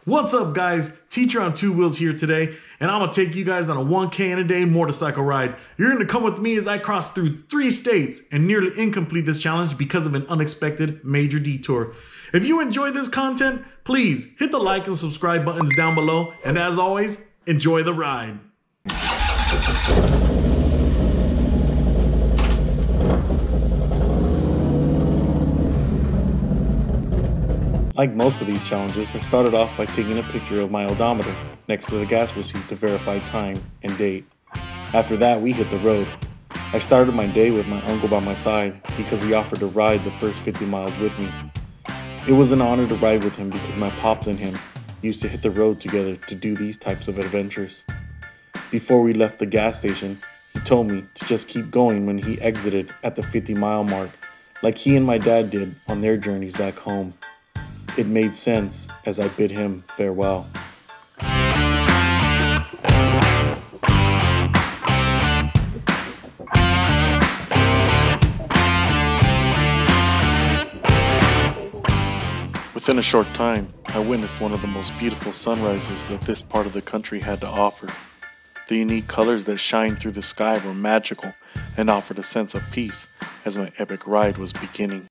What's up, guys? Teacher on Two Wheels here today, and I'm gonna take you guys on a 1K in a day motorcycle ride. You're gonna come with me as I cross through 3 states and nearly incomplete this challenge because of an unexpected major detour. If you enjoy this content, please hit the like and subscribe buttons down below, and as always, enjoy the ride. Like most of these challenges, I started off by taking a picture of my odometer next to the gas receipt to verify time and date. After that, we hit the road. I started my day with my uncle by my side because he offered to ride the first 50 miles with me. It was an honor to ride with him because my pops and him used to hit the road together to do these types of adventures. Before we left the gas station, he told me to just keep going when he exited at the 50-mile mark, like he and my dad did on their journeys back home. It made sense as I bid him farewell. Within a short time, I witnessed one of the most beautiful sunrises that this part of the country had to offer. The unique colors that shined through the sky were magical and offered a sense of peace as my epic ride was beginning.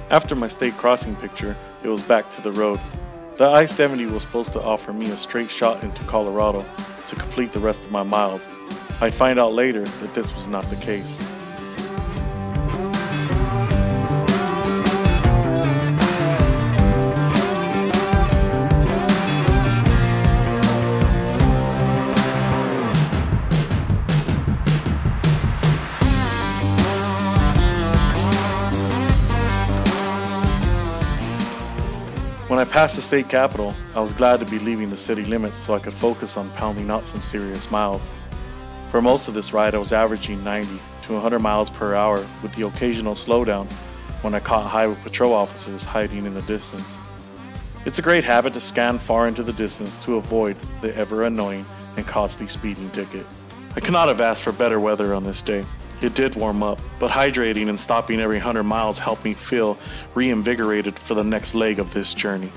After my state crossing picture, it was back to the road. The I-70 was supposed to offer me a straight shot into Colorado to complete the rest of my miles. I'd find out later that this was not the case. When I passed the state capital, I was glad to be leaving the city limits so I could focus on pounding out some serious miles. For most of this ride, I was averaging 90 to 100 miles per hour with the occasional slowdown when I caught highway patrol officers hiding in the distance. It's a great habit to scan far into the distance to avoid the ever annoying and costly speeding ticket. I could not have asked for better weather on this day. It did warm up, but hydrating and stopping every 100 miles helped me feel reinvigorated for the next leg of this journey.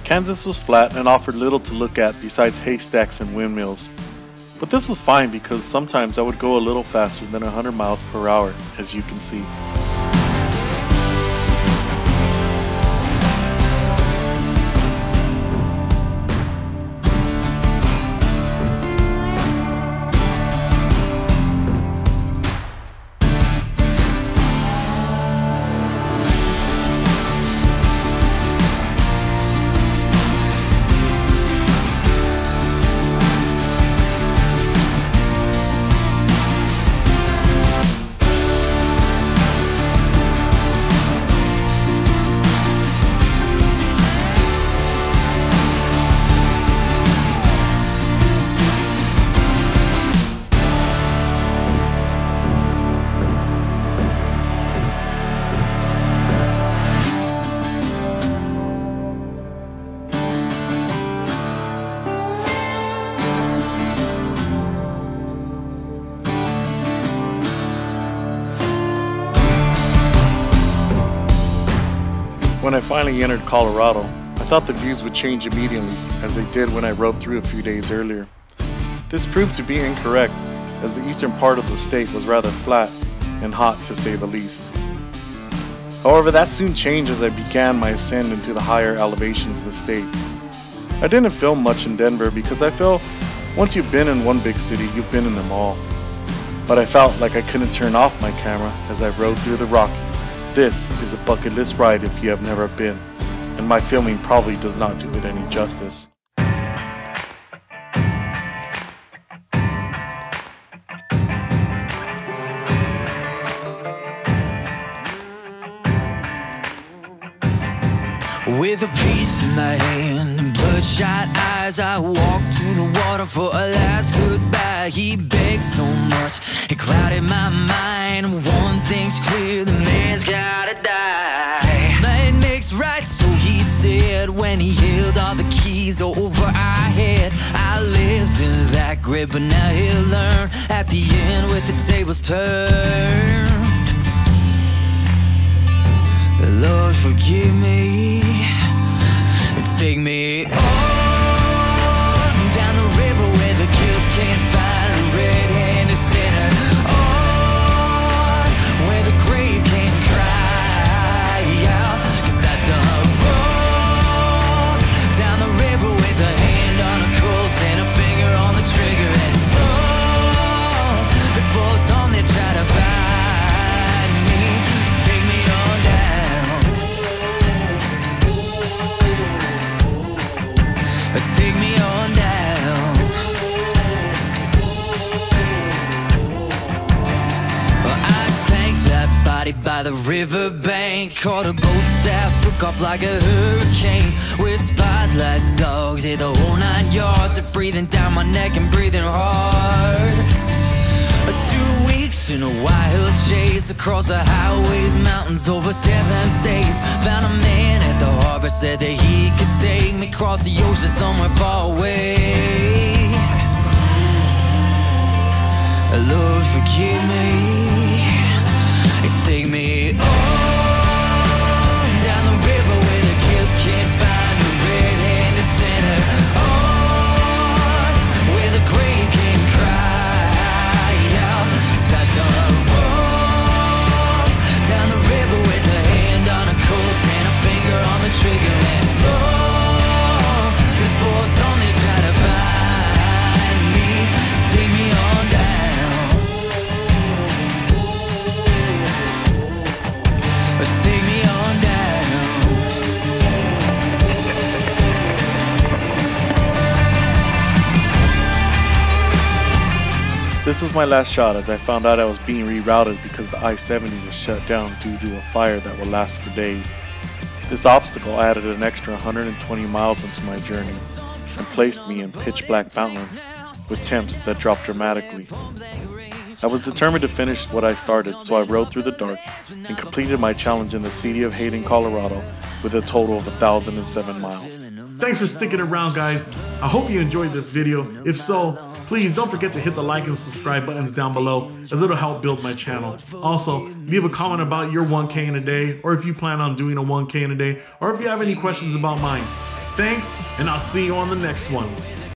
Kansas was flat and offered little to look at besides haystacks and windmills. But this was fine because sometimes I would go a little faster than 100 miles per hour, as you can see. When I finally entered Colorado, I thought the views would change immediately, as they did when I rode through a few days earlier. This proved to be incorrect, as the eastern part of the state was rather flat and hot to say the least. However, that soon changed as I began my ascent into the higher elevations of the state. I didn't film much in Denver because I felt once you've been in one big city, you've been in them all. But I felt like I couldn't turn off my camera as I rode through the Rockies. This is a bucket list ride if you have never been, and my filming probably does not do it any justice. With a piece in my hand and bloodshot eyes, I walked to the water for a last goodbye. He begged so much, it clouded my mind. One thing's clear, the man's gotta die. Might makes right, so he said, when he held all the keys over our head. I lived in that grip, but now he'll learn at the end with the tables turned. Lord, forgive me. Take me on down the river where the guilt can't find a red-handed sinner. On where the grave can't cry out, 'cause I done wrong. Down the river with a hand on a Colt and a finger on the trigger. And long before dawn they try to find me. So take me on down. Take me on down. Well, I sank that body by the riverbank, caught a boat south, took off like a hurricane. With spotlights, dogs, yeah, the whole 9 yards. Of breathing down my neck and breathing hard. 2 weeks in a wild chase across the highways, mountains, over 7 states. Found a man at the harbor, said that he could take me across the ocean somewhere far away. Lord, forgive me. Take me on down the river where the kids can't find a red-handed sinner. On where the grave can cry. Done wrong down the river with a hand on a Colt and a finger on the trigger. And long before dawn they try to find me. So take me on down. Take me on down. This was my last shot as I found out I was being rerouted because the I-70 was shut down due to a fire that will last for days. This obstacle added an extra 120 miles into my journey and placed me in pitch black mountains with temps that dropped dramatically. I was determined to finish what I started, so I rode through the dark and completed my challenge in the city of Hayden, Colorado with a total of 1,007 miles. Thanks for sticking around, guys. I hope you enjoyed this video. If so, please don't forget to hit the like and subscribe buttons down below, as it'll help build my channel. Also, leave a comment about your 1K in a day, or if you plan on doing a 1K in a day, or if you have any questions about mine. Thanks, and I'll see you on the next one.